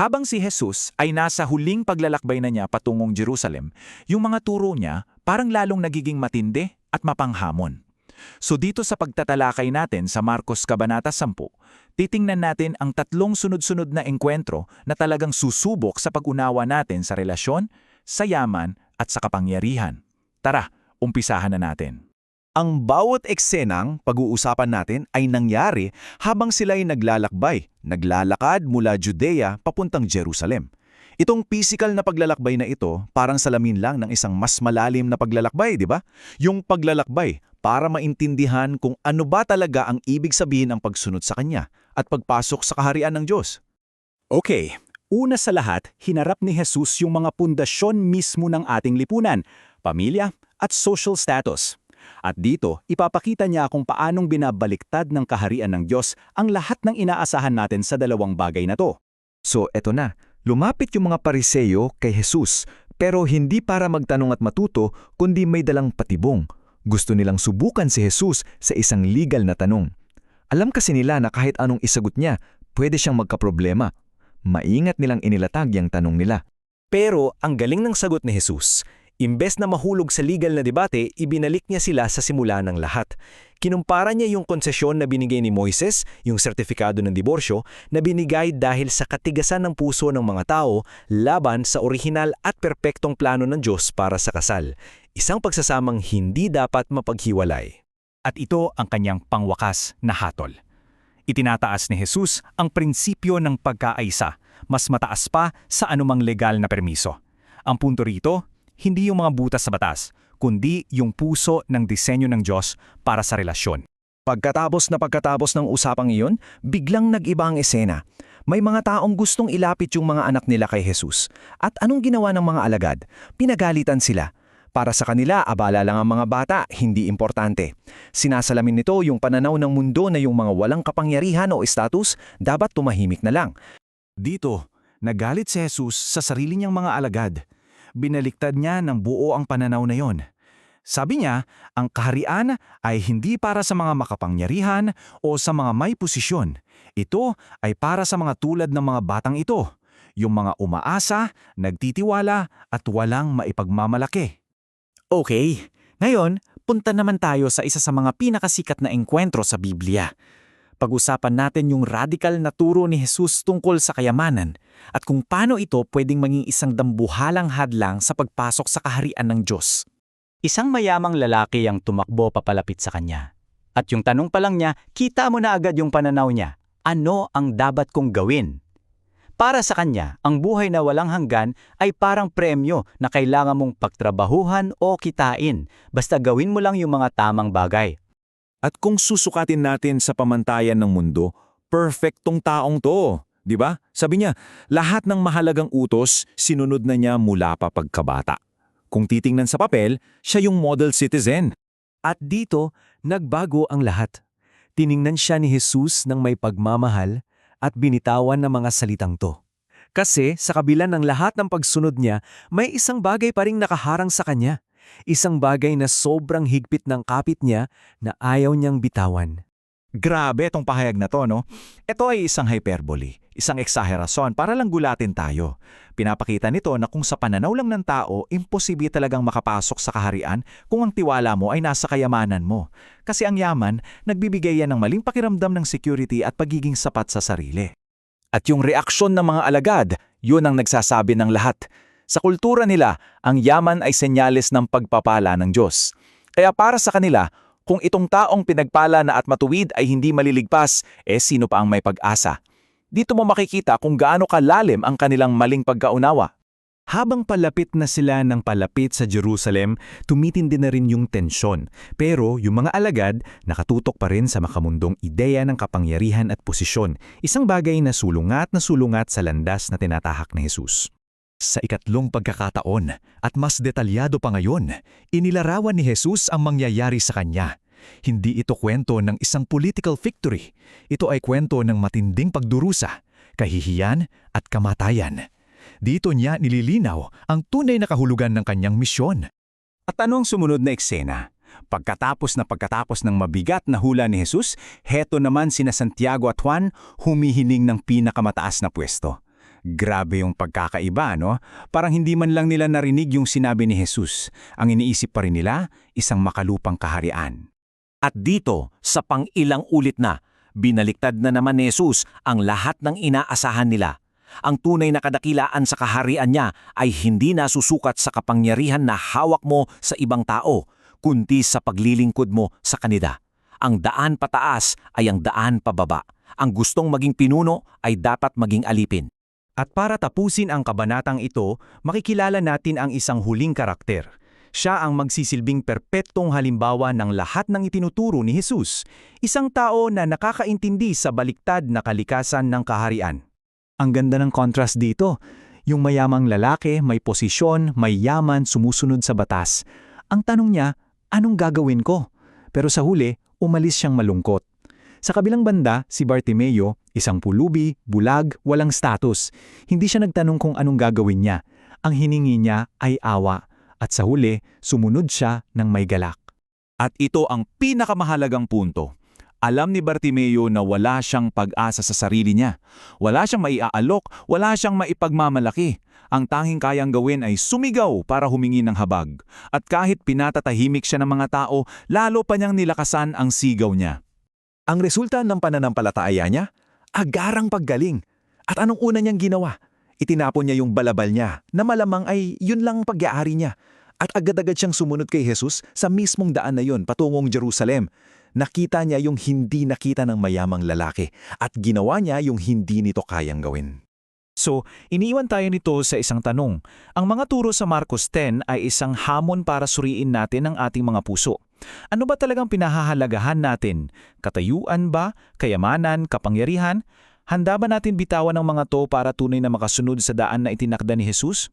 Habang si Jesus ay nasa huling paglalakbay na niya patungong Jerusalem, yung mga turo niya parang lalong nagiging matindi at mapanghamon. So dito sa pagtatalakay natin sa Marcos Kabanata 10, titingnan natin ang tatlong sunod-sunod na engkwentro na talagang susubok sa pag-unawa natin sa relasyon, sa yaman at sa kapangyarihan. Tara, umpisahan na natin. Ang bawat eksenang pag-uusapan natin ay nangyari habang sila ay naglalakad mula Judea papuntang Jerusalem. Itong physical na paglalakbay na ito parang salamin lang ng isang mas malalim na paglalakbay, di ba? Yung paglalakbay para maintindihan kung ano ba talaga ang ibig sabihin ng pagsunod sa Kanya at pagpasok sa kaharian ng Diyos. Okay, una sa lahat, hinarap ni Jesus yung mga pundasyon mismo ng ating lipunan, pamilya at social status. At dito, ipapakita niya kung paanong binabaliktad ng kaharian ng Diyos ang lahat ng inaasahan natin sa dalawang bagay na to. So eto na, lumapit yung mga Pariseyo kay Jesus pero hindi para magtanong at matuto kundi may dalang patibong. Gusto nilang subukan si Jesus sa isang legal na tanong. Alam kasi nila na kahit anong isagot niya, pwede siyang magkaproblema. Maingat nilang inilatag yung tanong nila. Pero ang galing ng sagot ni Jesus. Imbes na mahulog sa legal na debate, ibinalik niya sila sa simula ng lahat. Kinumpara niya yung konsesyon na binigay ni Moises, yung sertifikado ng diborsyo, na binigay dahil sa katigasan ng puso ng mga tao laban sa orihinal at perpektong plano ng Diyos para sa kasal. Isang pagsasamang hindi dapat mapaghiwalay. At ito ang kanyang pangwakas na hatol. Itinataas ni Jesus ang prinsipyo ng pagkaaysa, mas mataas pa sa anumang legal na permiso. Ang punto rito, hindi yung mga butas sa batas, kundi yung puso ng disenyo ng Diyos para sa relasyon. Pagkatapos ng usapang iyon, biglang nag-iba ang esena. May mga taong gustong ilapit yung mga anak nila kay Jesus. At anong ginawa ng mga alagad? Pinagalitan sila. Para sa kanila, abala lang ang mga bata, hindi importante. Sinasalamin nito yung pananaw ng mundo na yung mga walang kapangyarihan o status dapat tumahimik na lang. Dito, nagalit si Jesus sa sarili niyang mga alagad. Binaliktad niya ng buo ang pananaw na yon. Sabi niya, ang kaharian ay hindi para sa mga makapangyarihan o sa mga may posisyon. Ito ay para sa mga tulad ng mga batang ito, yung mga umaasa, nagtitiwala at walang maipagmamalaki. Okay, ngayon, punta naman tayo sa isa sa mga pinakasikat na engkwentro sa Biblia. Pag-usapan natin yung radical na turo ni Jesus tungkol sa kayamanan at kung paano ito pwedeng maging isang dambuhalang hadlang sa pagpasok sa kaharian ng Diyos. Isang mayamang lalaki ang tumakbo papalapit sa kanya. At yung tanong pa lang niya, kita mo na agad yung pananaw niya. Ano ang dapat kong gawin? Para sa kanya, ang buhay na walang hanggan ay parang premyo na kailangan mong pagtrabahuhan o kitain. Basta gawin mo lang yung mga tamang bagay. At kung susukatin natin sa pamantayan ng mundo, perfectong taong to, di ba? Sabi niya, lahat ng mahalagang utos sinunod na niya mula pa pagkabata. Kung titingnan sa papel, siya yung model citizen. At dito, nagbago ang lahat. Tiningnan siya ni Jesus ng may pagmamahal at binitawan ng mga salitang to. Kasi sa kabila ng lahat ng pagsunod niya, may isang bagay pa ring nakaharang sa kanya. Isang bagay na sobrang higpit ng kapit niya na ayaw niyang bitawan. Grabe itong pahayag na to, no? Ito ay isang hyperbole, isang eksaherasyon para lang gulatin tayo. Pinapakita nito na kung sa pananaw lang ng tao, imposible talagang makapasok sa kaharian kung ang tiwala mo ay nasa kayamanan mo. Kasi ang yaman, nagbibigay yan ng maling pakiramdam ng security at pagiging sapat sa sarili. At yung reaksyon ng mga alagad, yun ang nagsasabi ng lahat. Sa kultura nila, ang yaman ay senyales ng pagpapala ng Diyos. Kaya para sa kanila, kung itong taong pinagpala na at matuwid ay hindi maliligpas, sino pa ang may pag-asa? Dito mo makikita kung gaano kalalim ang kanilang maling pagkaunawa. Habang palapit na sila ng palapit sa Jerusalem, tumitindi na rin yung tensyon. Pero yung mga alagad, nakatutok pa rin sa makamundong ideya ng kapangyarihan at posisyon, isang bagay na sulungat sa landas na tinatahak ni Jesus. Sa ikatlong pagkakataon at mas detalyado pa ngayon, inilarawan ni Jesus ang mangyayari sa kanya. Hindi ito kwento ng isang political victory. Ito ay kwento ng matinding pagdurusa, kahihiyan at kamatayan. Dito niya nililinaw ang tunay na kahulugan ng kanyang misyon. At ano ang sumunod na eksena? Pagkatapos ng mabigat na hula ni Jesus, heto naman sina Santiago at Juan humihiling ng pinakamataas na pwesto. Grabe yung pagkakaiba, no? Parang hindi man lang nila narinig yung sinabi ni Jesus. Ang iniisip pa rin nila, isang makalupang kaharian. At dito, sa pang-ilang ulit na, binaliktad na naman ni Jesus ang lahat ng inaasahan nila. Ang tunay na kadakilaan sa kaharian niya ay hindi nasusukat sa kapangyarihan na hawak mo sa ibang tao, kundi sa paglilingkod mo sa kanila. Ang daan pataas ay ang daan pababa. Ang gustong maging pinuno ay dapat maging alipin. At para tapusin ang kabanatang ito, makikilala natin ang isang huling karakter. Siya ang magsisilbing perpektong halimbawa ng lahat ng itinuturo ni Jesus. Isang tao na nakakaintindi sa baliktad na kalikasan ng kaharian. Ang ganda ng contrast dito. Yung mayamang lalaki, may posisyon, may yaman, sumusunod sa batas. Ang tanong niya, anong gagawin ko? Pero sa huli, umalis siyang malungkot. Sa kabilang banda, si Bartimeo, isang pulubi, bulag, walang status. Hindi siya nagtanong kung anong gagawin niya. Ang hiningi niya ay awa. At sa huli, sumunod siya ng may galak. At ito ang pinakamahalagang punto. Alam ni Bartimeo na wala siyang pag-asa sa sarili niya. Wala siyang maiaalok, wala siyang maipagmamalaki. Ang tanging kayang gawin ay sumigaw para humingi ng habag. At kahit pinatatahimik siya ng mga tao, lalo pa niyang nilakasan ang sigaw niya. Ang resulta ng pananampalataya niya, agarang paggaling. At anong una niyang ginawa? Itinapon niya yung balabal niya na malamang ay yun lang pag-aari niya. At agad-agad siyang sumunod kay Jesus sa mismong daan na yun patungong Jerusalem. Nakita niya yung hindi nakita ng mayamang lalaki at ginawa niya yung hindi nito kayang gawin. So, iniwan tayo nito sa isang tanong. Ang mga turo sa Marcos 10 ay isang hamon para suriin natin ang ating mga puso. Ano ba talagang pinahahalagahan natin? Katayuan ba? Kayamanan? Kapangyarihan? Handa ba natin bitawan ang mga to para tunay na makasunod sa daan na itinakda ni Jesus?